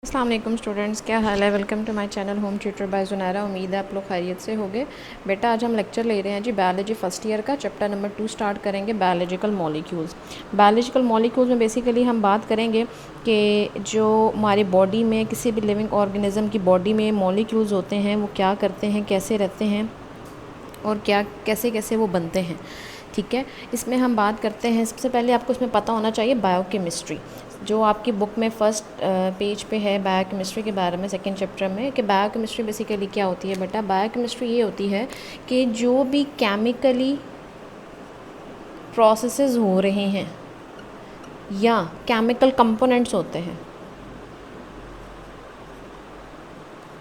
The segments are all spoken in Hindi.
अस्सलाम वालेकुम स्टूडेंट्स, क्या हाल है। Welcome to my channel home tutor by Junaira. उम्मीद है आप लोग खैरियत से होंगे। बेटा आज हम लेक्चर ले रहे हैं जी बायोलॉजी फर्स्ट ईयर का चैप्टर नंबर 2 स्टार्ट करेंगे, बायोलॉजिकल मॉलिक्यूल्स। बायोलॉजिकल मॉलिक्यूल्स में बेसिकली हम बात करेंगे कि जो हमारी बॉडी में किसी भी लिविंग ऑर्गेनिज्म की बॉडी में मॉलिक्यूल्स होते हैं वो क्या करते हैं, कैसे रहते हैं और क्या कैसे कैसे वो बनते हैं। ठीक है, इसमें हम बात करते हैं। सबसे पहले आपको इसमें पता होना चाहिए बायोकेमिस्ट्री, जो आपकी बुक में फ़र्स्ट पेज पे है बायोकेमिस्ट्री के बारे में, सेकंड चैप्टर में, कि बायोकेमिस्ट्री बेसिकली क्या होती है। बेटा बायोकेमिस्ट्री ये होती है कि जो भी केमिकली प्रोसेसेस हो रहे हैं या केमिकल कंपोनेंट्स होते हैं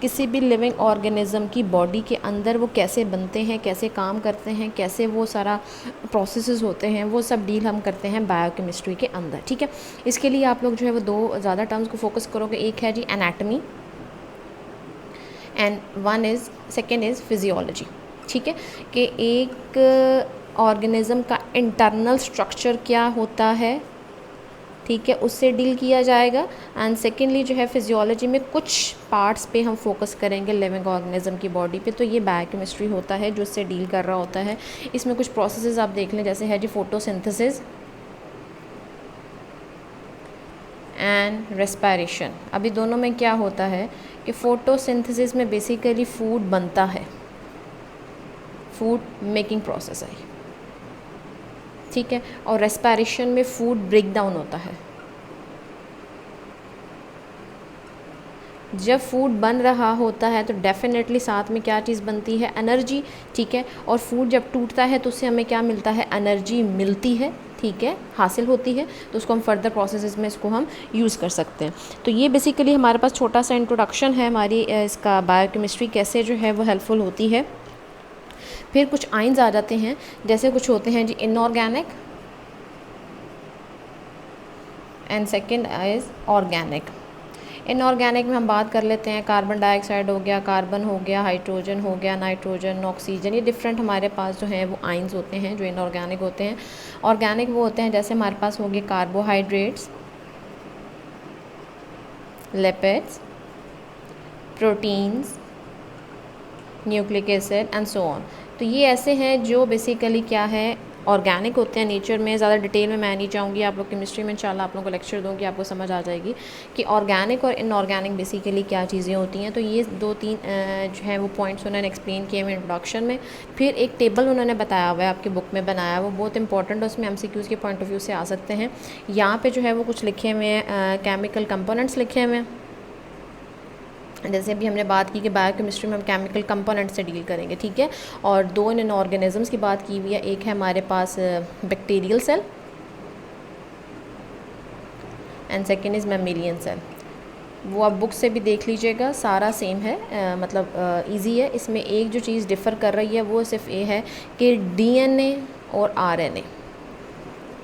किसी भी लिविंग ऑर्गेनिज्म की बॉडी के अंदर, वो कैसे बनते हैं, कैसे काम करते हैं, कैसे वो सारा प्रोसेसेस होते हैं, वो सब डील हम करते हैं बायोकेमिस्ट्री के अंदर। ठीक है, इसके लिए आप लोग जो है वो दो ज़्यादा टर्म्स को फोकस करोगे। एक है जी anatomy and second is physiology. ठीक है, कि एक ऑर्गेनिज्म का इंटरनल स्ट्रक्चर क्या होता है, ठीक है, उससे डील किया जाएगा। एंड सेकेंडली जो है फिजियोलॉजी में कुछ पार्ट्स पे हम फोकस करेंगे लिविंग ऑर्गेनिज्म की बॉडी पे। तो ये बायोकेमिस्ट्री होता है जो इससे डील कर रहा होता है। इसमें कुछ प्रोसेसेस आप देख लें, जैसे है जी फोटोसिंथेसिस एंड रेस्पिरेशन। अभी दोनों में क्या होता है कि फ़ोटोसिंथेसिस में बेसिकली फूड बनता है, फूड मेकिंग प्रोसेस है, ठीक है, और रेस्पिरेशन में फूड ब्रेक डाउन होता है। जब फूड बन रहा होता है तो डेफिनेटली साथ में क्या चीज़ बनती है, एनर्जी। ठीक है, और फूड जब टूटता है तो उससे हमें क्या मिलता है, एनर्जी मिलती है, ठीक है, हासिल होती है। तो उसको हम फर्दर प्रोसेसेस में इसको हम यूज़ कर सकते हैं। तो ये बेसिकली हमारे पास छोटा सा इंट्रोडक्शन है हमारी इसका बायोकेमिस्ट्री कैसे जो है वो हेल्पफुल होती है। फिर कुछ आइंस आ जाते हैं, जैसे कुछ होते हैं जी inorganic and second is organic. Inorganic में हम बात कर लेते हैं, कार्बन डाइऑक्साइड हो गया, कार्बन हो गया, हाइड्रोजन हो गया, नाइट्रोजन, ऑक्सीजन, ये डिफरेंट हमारे पास जो हैं वो आइंस होते हैं जो इनऑर्गेनिक होते हैं। ऑर्गेनिक वो होते हैं जैसे हमारे पास हो गए carbohydrates, lipids, proteins, nucleic acid and so on. तो ये ऐसे हैं जो बेसिकली क्या है, ऑर्गेनिक होते हैं नेचर में। ज़्यादा डिटेल में मैं नहीं चाहूँगी, आप लोग केमिस्ट्री में इंशाल्लाह आप लोगों को लेक्चर दूँगी, आपको समझ आ जाएगी कि ऑर्गेनिक और इनऑर्गेनिक बेसिकली क्या चीज़ें होती हैं। तो ये दो तीन जो है वो पॉइंट्स उन्होंने एक्सप्लेन किए हुए इंट्रोडक्शन में। फिर एक टेबल उन्होंने बताया हुआ है, आपकी बुक में बनाया है, वो बहुत इंपॉर्टेंट है, उसमें MCQs के पॉइंट ऑफ व्यू से आ सकते हैं। यहाँ पर जो है वो कुछ लिखे हुए हैं, केमिकल कंपोनेंट्स लिखे हुए हैं। जैसे अभी हमने बात की कि बायोकेमिस्ट्री में हम केमिकल कंपोनेंट से डील करेंगे, ठीक है। और दो इन ऑर्गेनिजम्स की बात की हुई है, एक है हमारे पास bacterial cell and second is mammalian cell. वो आप बुक से भी देख लीजिएगा, सारा सेम है, मतलब इजी है। इसमें एक जो चीज़ डिफ़र कर रही है वो सिर्फ ये है कि DNA और RNA।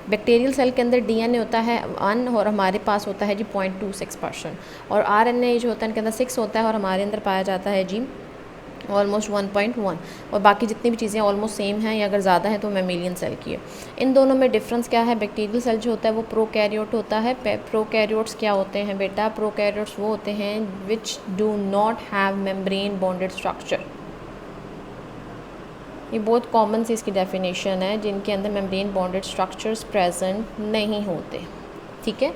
बैक्टीरियल सेल के अंदर DNA होता है 1 और हमारे पास होता है जी 0.26%, और RNA जो होता है इनके अंदर 6 होता है और हमारे अंदर पाया जाता है जी ऑलमोस्ट 1.1। और बाकी जितनी भी चीज़ें ऑलमोस्ट सेम हैं, या अगर ज़्यादा है तो मैमेलियन सेल की है। इन दोनों में डिफरेंस क्या है, बैक्टीरियल सेल जो होता है वो प्रोकैरियोट होता है। प्रोकैरियोट्स क्या होते हैं बेटा, प्रोकैरियोट्स वो होते हैं which do not have membrane bonded structure. ये बहुत कॉमन सी इसकी डेफिनेशन है, जिनके अंदर मेम्ब्रेन बॉन्डेड स्ट्रक्चर्स प्रेजेंट नहीं होते, ठीक है,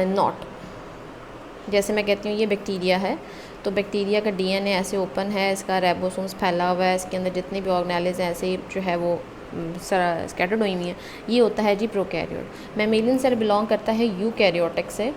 नॉट। जैसे मैं कहती हूँ ये बैक्टीरिया है, तो बैक्टीरिया का DNA ऐसे ओपन है, इसका राइबोसोम्स फैला हुआ है, इसके अंदर जितने भी ऑर्गेनेल्स हैं ऐसे जो है वो स्कैटर्ड हुई हुई हैं। ये होता है जी प्रोकैरियोट। मैमेलियन सेल बिलोंग करता है यूकैरियोटिक से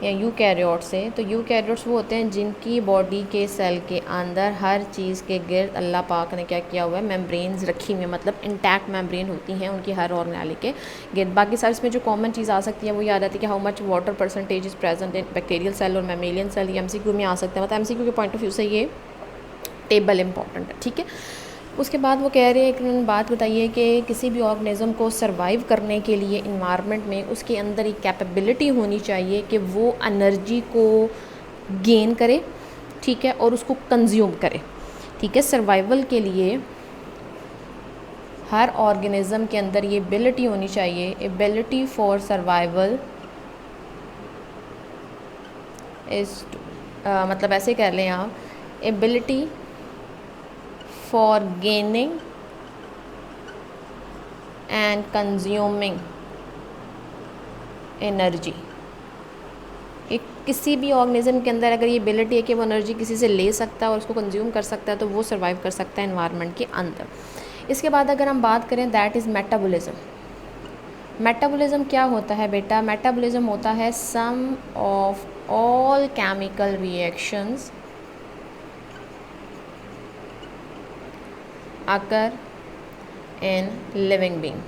या यूकैरियोट से। तो यूकैरियोट्स वो होते हैं जिनकी बॉडी के सेल के अंदर हर चीज़ के गिर्द अल्लाह पाक ने क्या किया हुआ है, मेम्ब्रेन्स रखी हुई है, मतलब इंटैक्ट मेम्ब्रेन होती हैं उनकी हर ऑर्गेनेल के गिर्द। बाकी सारी इसमें जो कॉमन चीज़ आ सकती है वो ये आ जाती है कि how much water percentage is present in bacterial cell और मैमेलियन सेल। ये MCQ में आ सकता है, मतलब MCQ के पॉइंट ऑफ व्यू से ये टेबल इंपॉर्टेंट है, ठीक है। उसके बाद वो कह रहे हैं कि उन्होंने बात बताई है कि किसी भी ऑर्गेनिज्म को सर्वाइव करने के लिए इन्वायरमेंट में उसके अंदर एक कैपेबिलिटी होनी चाहिए कि वो एनर्जी को गेन करे, ठीक है, और उसको कंज्यूम करे, ठीक है। सर्वाइवल के लिए हर ऑर्गेनिज्म के अंदर ये एबिलिटी होनी चाहिए, एबिलिटी फॉर सर्वाइवल इज़ मतलब ऐसे कर लें आप, ability for gaining and consuming energy. एक किसी भी ऑर्गेनिज्म के अंदर अगर ये एबिलिटी है कि वो एनर्जी किसी से ले सकता है और उसको कंज्यूम कर सकता है तो वो सर्वाइव कर सकता है एनवायरनमेंट के अंदर। इसके बाद अगर हम बात करें दैट इज़ मेटाबॉलिज्म। मेटाबॉलिज्म क्या होता है बेटा? मेटाबॉलिज्म होता है sum of all chemical reactions occur in living being.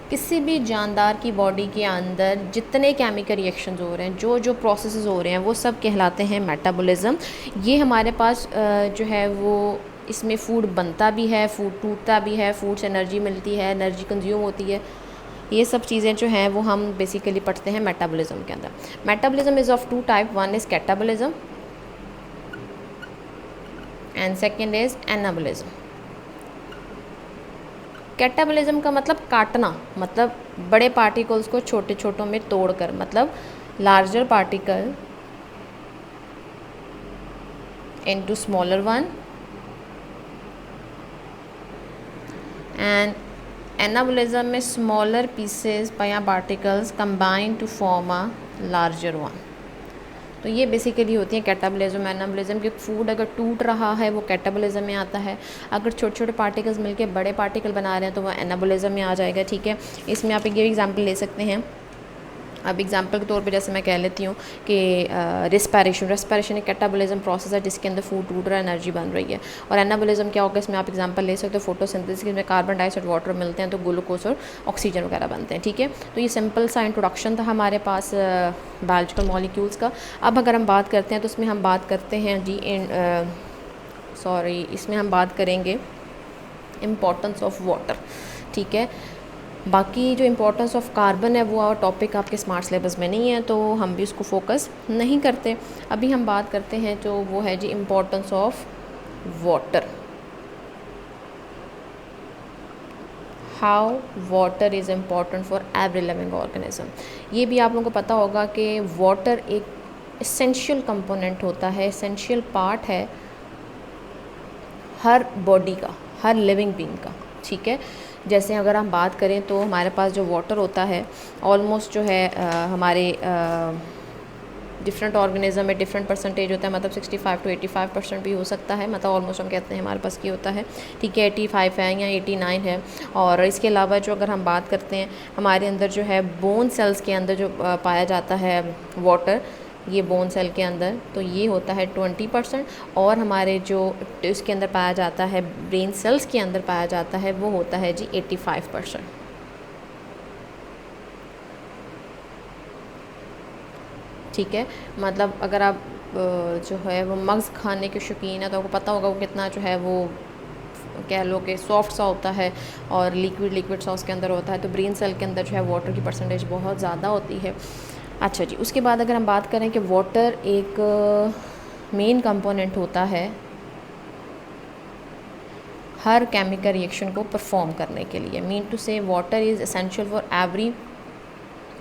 किसी भी जानदार की बॉडी के अंदर जितने केमिकल रिएक्शंस हो रहे हैं, जो जो प्रोसेसेस हो रहे हैं, वो सब कहलाते हैं मेटाबॉलिज्म। ये हमारे पास जो है वो इसमें फूड बनता भी है, फूड टूटता भी है, फूड से एनर्जी मिलती है, एनर्जी कंज्यूम होती है। ये सब चीज़ें जो हैं वो हम बेसिकली पढ़ते हैं मेटाबॉलिज्म के अंदर। Metabolism is of two type, one is catabolism and second is anabolism. Catabolism का मतलब काटना, मतलब बड़े पार्टिकल्स को छोटे छोटों में तोड़कर, मतलब larger particle into smaller one, and anabolism में स्मॉलर पीसेस या particles combine to form a larger one. तो ये बेसिकली होती है कैटाबॉलिज्म एनाबॉलिज्म। कि फूड अगर टूट रहा है वो कैटाबॉलिज्म में आता है, अगर छोटे छोटे पार्टिकल्स मिलके बड़े पार्टिकल बना रहे हैं तो वो एनाबॉलिज्म में आ जाएगा। ठीक है, इसमें आप ये एग्जांपल ले सकते हैं। अब एग्जांपल के तौर पे जैसे मैं कह लेती हूँ कि रेस्पिरेशन एक कैटाबॉलिज्म प्रोसेस है जिसके अंदर फूड टूट रहा है, एनर्जी बन रही है। और एनाबॉलिज्म क्या होगा, इसमें आप एग्जांपल ले सकते हो फोटोसिंथेसिस में कार्बन डाइऑक्साइड वाटर मिलते हैं तो ग्लूकोज और ऑक्सीजन वगैरह बनते हैं। ठीक है, तो ये सिंपल सा इंट्रोडक्शन था हमारे पास बायोलॉजिकल मॉलिक्यूल्स का। अब अगर हम बात करते हैं तो इसमें हम बात करते हैं जी इसमें हम बात करेंगे इम्पोर्टेंस ऑफ वाटर। ठीक है, बाकी जो इम्पोर्टेंस ऑफ कार्बन है वो टॉपिक आपके स्मार्ट सिलेबस में नहीं है तो हम भी उसको फोकस नहीं करते। अभी हम बात करते हैं जो वो है जी importance of water. How water is important for every living organism. ये भी आप लोगों को पता होगा कि वाटर एक एसेंशियल कंपोनेंट होता है, एसेंशियल पार्ट है हर बॉडी का, हर लिविंग बीइंग का। ठीक है, जैसे अगर हम बात करें तो हमारे पास जो वाटर होता है ऑलमोस्ट जो है हमारे डिफरेंट ऑर्गेनिज्म में डिफरेंट परसेंटेज होता है, मतलब 65 to 85% भी हो सकता है, मतलब ऑलमोस्ट हम कहते हैं हमारे पास की होता है। ठीक है, 85 है या 89 है। और इसके अलावा जो अगर हम बात करते हैं हमारे अंदर जो है बोन सेल्स के अंदर जो पाया जाता है वाटर, ये बोन सेल के अंदर, तो ये होता है 20%। और हमारे जो इसके अंदर पाया जाता है ब्रेन सेल्स के अंदर पाया जाता है वो होता है जी 85%। ठीक है, मतलब अगर आप जो है वो मग्ज़ खाने के शौकीन है तो आपको पता होगा वो कितना जो है वो कह लो कि सॉफ्ट सा होता है और लिक्विड सा उसके अंदर होता है। तो ब्रेन सेल के अंदर जो है वाटर की परसेंटेज बहुत ज़्यादा होती है। अच्छा जी, उसके बाद अगर हम बात करें कि वाटर एक मेन कंपोनेंट होता है हर केमिकल रिएक्शन को परफॉर्म करने के लिए। मीन टू से water is essential for every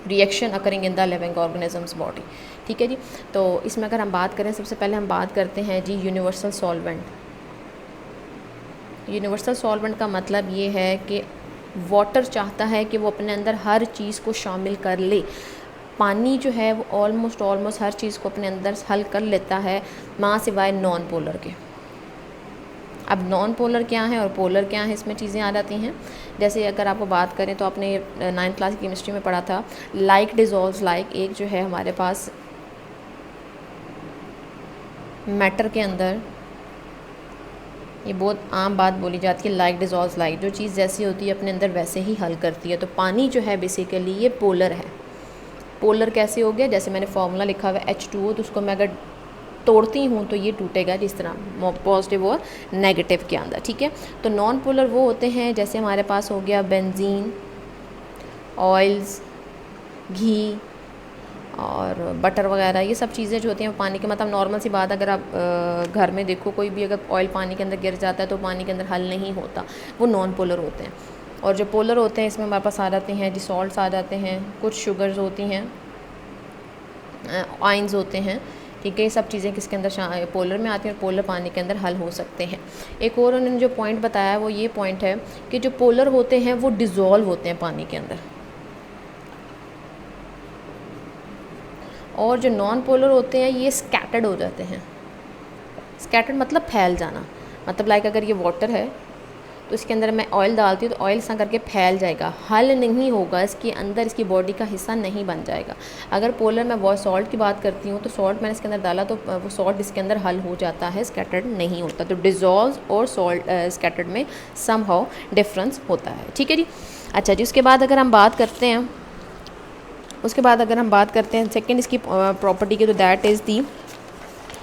reaction occurring in the living organisms body. ठीक है जी, तो इसमें अगर हम बात करें सबसे पहले हम बात करते हैं जी यूनिवर्सल सॉल्वेंट। यूनिवर्सल सॉल्वेंट का मतलब ये है कि वाटर चाहता है कि वो अपने अंदर हर चीज़ को शामिल कर ले। पानी जो है वो ऑलमोस्ट हर चीज़ को अपने अंदर हल कर लेता है माँ सिवाय नॉन पोलर के। अब नॉन पोलर क्या है और पोलर क्या है, इसमें चीज़ें आ जाती हैं। जैसे अगर आपको बात करें तो आपने 9th क्लास की केमिस्ट्री में पढ़ा था लाइक डिज़ोल्व्स लाइक। एक जो है हमारे पास मैटर के अंदर ये बहुत आम बात बोली जाती है, लाइक डिज़ोल्व्स लाइक। जो चीज़ जैसी होती है अपने अंदर वैसे ही हल करती है। तो पानी जो है बेसिकली ये पोलर है। पोलर कैसे हो गया, जैसे मैंने फार्मूला लिखा हुआ है H2O, तो उसको मैं अगर तोड़ती हूँ तो ये टूटेगा जिस तरह पॉजिटिव और नेगेटिव के अंदर। ठीक है, तो नॉन पोलर वो होते हैं जैसे हमारे पास हो गया बेंजीन, ऑयल्स, घी और बटर वगैरह। ये सब चीज़ें जो होती हैं पानी के, मतलब नॉर्मल सी बात, अगर आप घर में देखो कोई भी अगर ऑयल पानी के अंदर गिर जाता है तो पानी के अंदर हल नहीं होता, वो नॉन पोलर होते हैं। और जो पोलर होते हैं इसमें हमारे पास आ जाते हैं जी सॉल्ट्स आ जाते हैं, कुछ शुगर्स होती हैं, आयंस होते हैं। ठीक है। ये सब चीज़ें किसके अंदर पोलर में आती हैं और पोलर पानी के अंदर हल हो सकते हैं। एक और उन्होंने जो पॉइंट बताया वो ये पॉइंट है कि जो पोलर होते हैं वो डिज़ोल्व होते हैं पानी के अंदर, और जो नॉन पोलर होते हैं ये स्कैटर्ड हो जाते हैं। स्कैटर्ड मतलब फैल जाना, मतलब लाइक अगर ये वाटर है तो इसके अंदर मैं ऑयल डालती हूँ तो ऑयल सा करके फैल जाएगा, हल नहीं होगा, इसके अंदर इसकी बॉडी का हिस्सा नहीं बन जाएगा। अगर पोलर में वो सॉल्ट की बात करती हूँ तो सॉल्ट मैंने इसके अंदर डाला तो वो सॉल्ट इसके अंदर हल हो जाता है, स्कैटर्ड नहीं होता। तो डिज़ोल्व और सॉल्ट स्कैटर्ड में समहाउ डिफरेंस होता है, ठीक है जी। अच्छा जी, उसके बाद अगर हम बात करते हैं सेकेंड इसकी प्रॉपर्टी की, तो that is the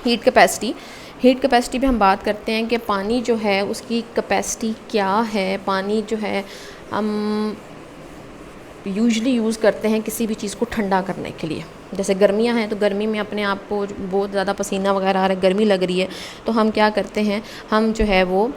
heat capacity. Heat capacity पे हम बात करते हैं कि पानी जो है उसकी कैपेसिटी क्या है। पानी जो है हम यूजुअली यूज़ करते हैं किसी भी चीज़ को ठंडा करने के लिए। जैसे गर्मियां हैं तो गर्मी में अपने आप को बहुत ज़्यादा पसीना वगैरह आ रहा है, गर्मी लग रही है, तो हम क्या करते हैं, हम जो है वो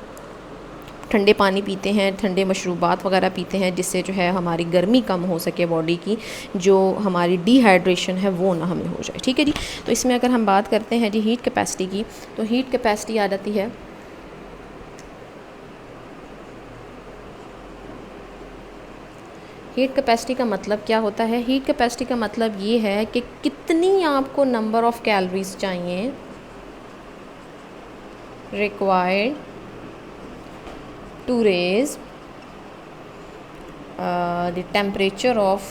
ठंडे पानी पीते हैं, ठंडे मशरूबात वगैरह पीते हैं, जिससे जो है हमारी गर्मी कम हो सके, बॉडी की जो हमारी डिहाइड्रेशन है वो ना हमें हो जाए, ठीक है जी। तो इसमें अगर हम बात करते हैं जी हीट कैपेसिटी की, तो हीट कैपेसिटी आ जाती है हीट कैपेसिटी का मतलब क्या होता है। हीट कैपेसिटी का मतलब ये है कि कितनी आपको नंबर ऑफ़ कैलोरीज चाहिए required to raise the temperature of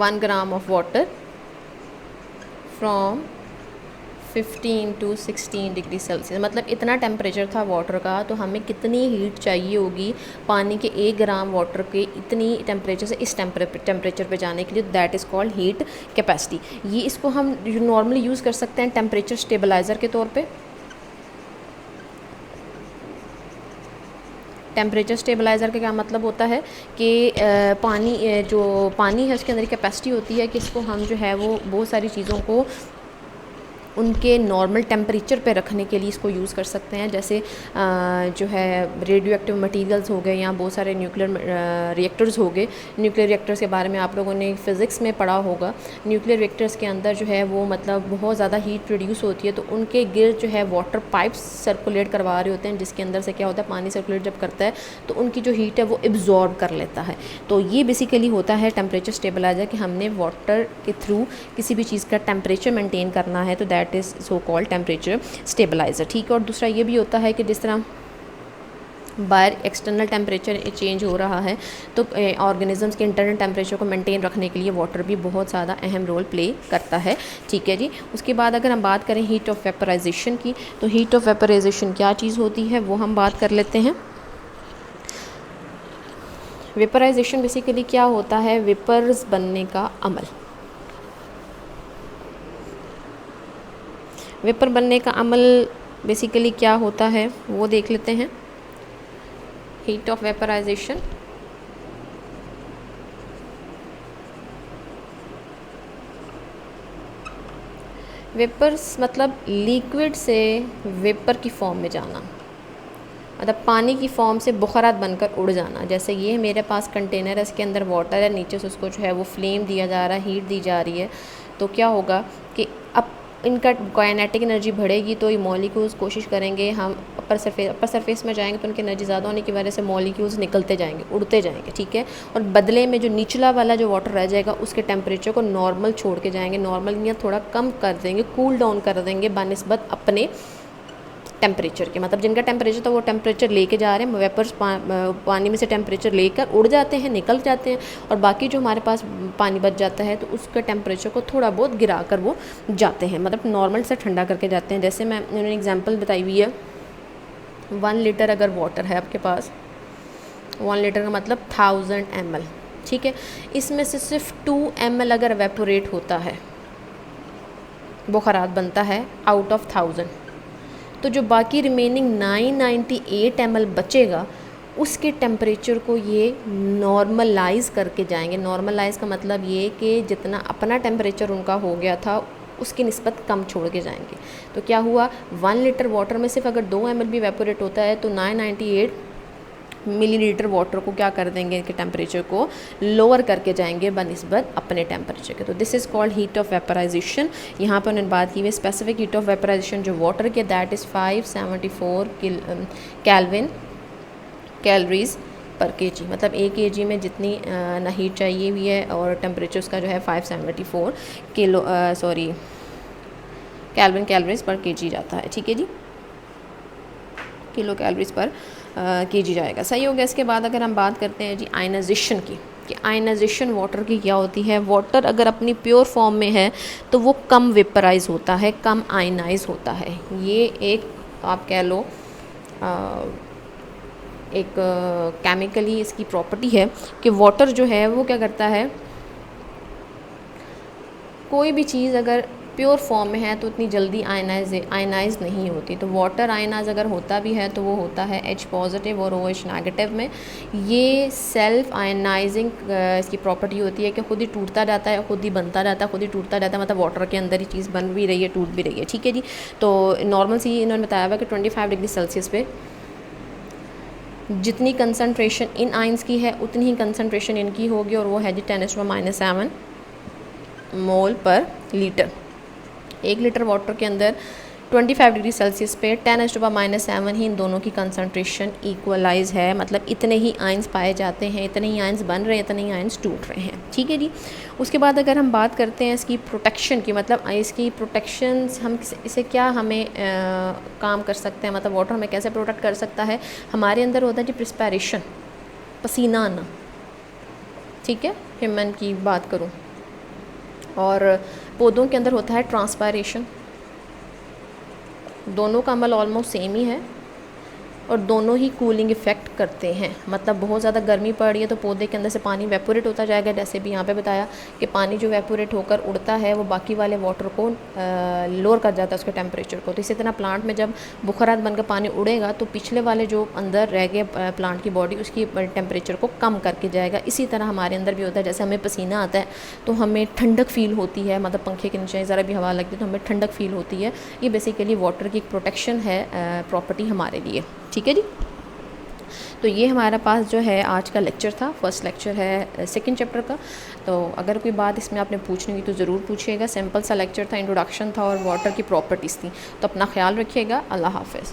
1 gram of water from 15 to 16 degree Celsius. मतलब इतना टेम्परेचर था वाटर का, तो हमें कितनी हीट चाहिए होगी पानी के 1 ग्राम वाटर के इतनी टेम्परेचर से इस टेम्परेचर पे जाने के लिए, that is called heat capacity. ये इसको हम नॉर्मली यूज़ कर सकते हैं टेम्परेचर स्टेबलाइज़र के तौर पे। टेम्परेचर स्टेबलाइज़र का क्या मतलब होता है कि जो पानी है उसके अंदर कैपेसिटी होती है कि इसको हम जो है वो बहुत सारी चीज़ों को उनके नॉर्मल टेम्परेचर पे रखने के लिए इसको यूज़ कर सकते हैं। जैसे जो है रेडियो एक्टिव मटीरियल्स हो गए या बहुत सारे न्यूक्लियर रिएक्टर्स हो गए। न्यूक्लियर रिएक्टर्स के बारे में आप लोगों ने फ़िज़िक्स में पढ़ा होगा। न्यूक्लियर रिएक्टर्स के अंदर जो है वो मतलब बहुत ज़्यादा हीट प्रोड्यूस होती है, तो उनके गिर्द जो है वाटर पाइप्स सर्कुलेट करवा रहे होते हैं, जिसके अंदर से क्या होता है, पानी सर्कुलेट जब करता है तो उनकी जो हीट है वो एब्जॉर्ब कर लेता है। तो ये बेसिकली होता है टेम्परेचर स्टेबलाइज़र, कि हमने वाटर के थ्रू किसी भी चीज़ का टेम्परेचर मेंटेन करना है, तो that is so called temperature stabiliser, ठीक है। और दूसरा ये भी होता है कि जिस तरह बाहर एक्सटर्नल टेम्परेचर चेंज हो रहा है, तो ऑर्गेनिजम्स के इंटरनल टेम्परेचर को मेंटेन रखने के लिए वाटर भी बहुत ज़्यादा अहम रोल प्ले करता है, ठीक है जी। उसके बाद अगर हम बात करें हीट ऑफ वेपराइजेशन की, तो हीट ऑफ वेपराइजेशन क्या चीज़ होती है वो हम बात कर लेते हैं। वेपराइजेशन बेसिकली क्या होता है, वेपर्स बनने का अमल। वेपर बनने का अमल बेसिकली क्या होता है वो देख लेते हैं। हीट ऑफ वेपराइजेशन, वेपर्स मतलब लिक्विड से वेपर की फॉर्म में जाना, मतलब पानी की फॉर्म से बुखारात बनकर उड़ जाना। जैसे ये मेरे पास कंटेनर है, इसके अंदर वाटर है, नीचे से उसको जो है वो फ्लेम दिया जा रहा है, हीट दी जा रही है, तो क्या होगा कि अब इनका काइनेटिक एनर्जी बढ़ेगी, तो ये मॉलिक्यूल्स कोशिश करेंगे, हम अपर सरफेस में जाएंगे तो उनकी एनर्जी ज़्यादा होने की वजह से मॉलिक्यूल्स निकलते जाएंगे, उड़ते जाएंगे, ठीक है। और बदले में जो निचला वाला जो वाटर रह जाएगा उसके टेम्परेचर को नॉर्मल छोड़ के जाएंगे, नॉर्मल या थोड़ा कम कर देंगे, कूल डाउन कर देंगे बनिस्बत अपने टेम्परेचर के। मतलब जिनका टेम्परेचर था वो टेम्परेचर लेके जा रहे हैं, वेपर्स पानी में से टेम्परेचर लेकर उड़ जाते हैं, निकल जाते हैं, और बाकी जो हमारे पास पानी बच जाता है तो उसका टेम्परेचर को थोड़ा बहुत गिरा कर वो जाते हैं, मतलब नॉर्मल से ठंडा करके जाते हैं। जैसे उन्होंने एग्जांपल बताई हुई है, 1 लीटर अगर वाटर है आपके पास, 1 लीटर का मतलब 1000 ml, ठीक है। इसमें से सिर्फ 2 ml अगर वेपोरेट होता है, बुखारात बनता है आउट ऑफ 1000, तो जो बाकी रिमेनिंग 998 ml बचेगा उसके टेम्परेचर को ये नॉर्मलाइज़ करके जाएंगे। नॉर्मलाइज़ का मतलब ये कि जितना अपना टेम्परेचर उनका हो गया था उसकी निस्बत कम छोड़ के जाएंगे। तो क्या हुआ, 1 लीटर वाटर में सिर्फ अगर 2 ml भी वेपोरेट होता है तो 998 मिलीलीटर वाटर को क्या कर देंगे, इनके टेम्परेचर को लोअर करके जाएंगे बनिस्बत अपने टेम्परेचर के। तो this is called heat of vaporisation. यहाँ पर उन्होंने बात की हुई स्पेसिफिक हीट ऑफ वेपराइजेशन जो वाटर के, that is 574 kelvin calories per kg. मतलब 1 kg में जितनी ना हीट चाहिए हुई है और टेम्परेचर उसका जो है 574 केल्विन कैलोरीज पर केजी जाता है। ठीक है जी, किलो कैलोरीज पर केजी जाएगा। सही हो गया। इसके बाद अगर हम बात करते हैं जी आयनाइजेशन की, कि आयनाइजेशन वाटर की क्या होती है। वाटर अगर अपनी प्योर फॉर्म में है तो वो कम वेपराइज होता है, कम आयनाइज होता है। ये एक आप कह लो एक केमिकली इसकी प्रॉपर्टी है कि वाटर जो है वो क्या करता है, कोई भी चीज़ अगर प्योर फॉर्म में है तो उतनी जल्दी आयनाइज नहीं होती। तो वाटर आयनाइज अगर होता भी है तो वो होता है H पॉजिटिव और OH नेगेटिव में। ये सेल्फ आयनाइजिंग इसकी प्रॉपर्टी होती है कि खुद ही टूटता जाता है, खुद ही बनता जाता है, खुद ही टूटता जाता है। मतलब वाटर के अंदर ही चीज़ बन भी रही है, टूट भी रही है। ठीक है जी। तो नॉर्मल सी इन्होंने बताया हुआ कि 25 डिग्री सेल्सियस पे जितनी कंसनट्रेशन इन आइंस की है उतनी ही कंसनट्रेशन इनकी होगी, और वो है जी 10⁻⁷ मोल पर लीटर। 1 लीटर वाटर के अंदर 25 डिग्री सेल्सियस पे 10⁻⁷ ही इन दोनों की कंसनट्रेशन इक्वलाइज है। मतलब इतने ही आइंस पाए जाते हैं, इतने ही आइंस बन रहे हैं, इतने ही आइंस टूट रहे हैं। ठीक है जी। उसके बाद अगर हम बात करते हैं इसकी प्रोटेक्शन की, मतलब इसकी प्रोटेक्शन हम इसे क्या हमें काम कर सकते हैं, मतलब वाटर हमें कैसे प्रोटेक्ट कर सकता है। हमारे अंदर होता है जी प्रिस्पायरेशन, पसीना आना। ठीक है, ह्यूमन की बात करूँ, और पौधों के अंदर होता है ट्रांसपायरेशन। दोनों का अमल ऑलमोस्ट सेम ही है और दोनों ही कूलिंग इफ़ेक्ट करते हैं। मतलब बहुत ज़्यादा गर्मी पड़ रही है तो पौधे के अंदर से पानी वेपोरेट होता जाएगा, जैसे भी यहाँ पे बताया कि पानी जो वेपोरेट होकर उड़ता है वो बाकी वाले वाटर को लोअर कर जाता है उसके टेम्परेचर को। तो इसी तरह प्लांट में जब बुखारात बनकर पानी उड़ेगा तो पिछले वाले जो अंदर रह गए प्लांट की बॉडी उसकी टेम्परेचर को कम करके जाएगा। इसी तरह हमारे अंदर भी होता है, जैसे हमें पसीना आता है तो हमें ठंडक फील होती है, मतलब पंखे के नीचे ज़रा भी हवा लगती है तो हमें ठंडक फील होती है। ये बेसिकली वाटर की एक प्रोटेक्शन है, प्रॉपर्टी हमारे लिए। ठीक है जी। तो ये हमारा पास जो है आज का लेक्चर था, फर्स्ट लेक्चर है सेकंड चैप्टर का। तो अगर कोई बात इसमें आपने पूछनी हुई तो ज़रूर पूछिएगा। सिंपल सा लेक्चर था, इंट्रोडक्शन था और वाटर की प्रॉपर्टीज़ थी। तो अपना ख्याल रखिएगा। अल्लाह हाफ़िज़।